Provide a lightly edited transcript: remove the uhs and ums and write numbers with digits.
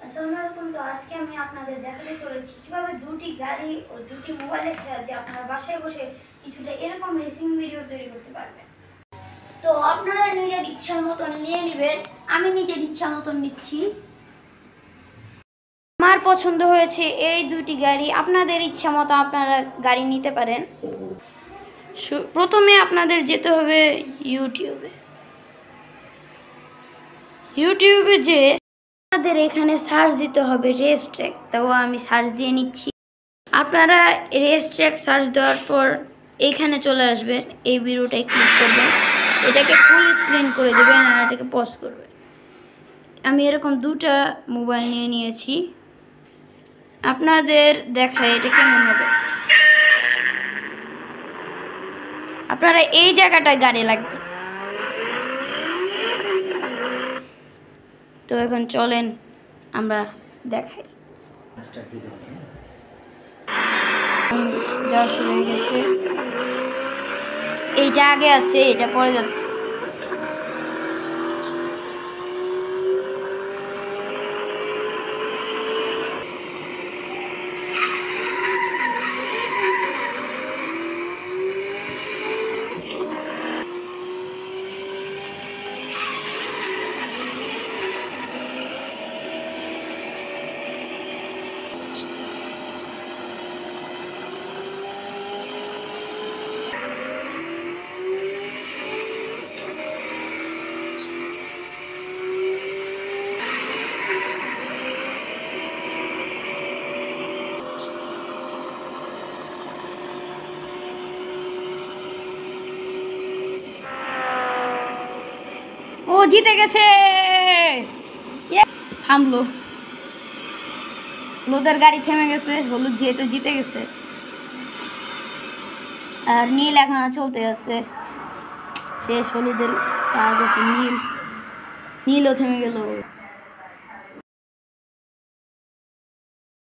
আসসালামু আলাইকুম। তো আজকে আমি আপনাদের দেখাতে চলেছি কিভাবে দুটি গাড়ি ও দুটি মোবাইলের সাহায্যে আপনারা বাসায় বসে কিছুটা এরকম রেসিং ভিডিও তৈরি করতে পারবেন। তো আপনারা নিজের ইচ্ছার মতন নিয়ে নেবেন। আমি নিজের ইচ্ছা মতন নিচ্ছি। আমার পছন্দ হয়েছে এই দুটি গাড়ি। আপনাদের ইচ্ছা মতো আপনারা গাড়ি নিতে পারেন। প্রথমে আপনাদের যেতে হবে ইউটিউবে যে আপনাদের এখানে সার্চ দিতে হবে রেস ট্র্যাক। তাও আমি সার্চ দিয়ে নিচ্ছি। আপনারা রেস ট্র্যাক সার্চ দেওয়ার পর এইখানে চলে আসবেন। এই ভিডিওটায় ক্লিক করবেন, এটাকে ফুল স্ক্রিন করে দেবেন আর এটাকে পজ করবেন। আমি এরকম দুটা মোবাইল নিয়ে নিয়েছি, আপনাদের দেখায় এটা কেমন হবে। আপনারা এই জায়গাটায় গাড়ি লাগবে। তো এখন চলেন আমরা দেখাই। যাওয়া শুরু হয়ে গেছে। এইটা আগে আছে, এটা পরে যাচ্ছে। ও জিতে গেছে, থামলো। হলুদের গাড়ি থেমে গেছে, হলুদ যেহেতু জিতে গেছে। আর নীল এখনো চলতে আছে, শেষ হলুদের কাজ। নীলও থেমে গেল।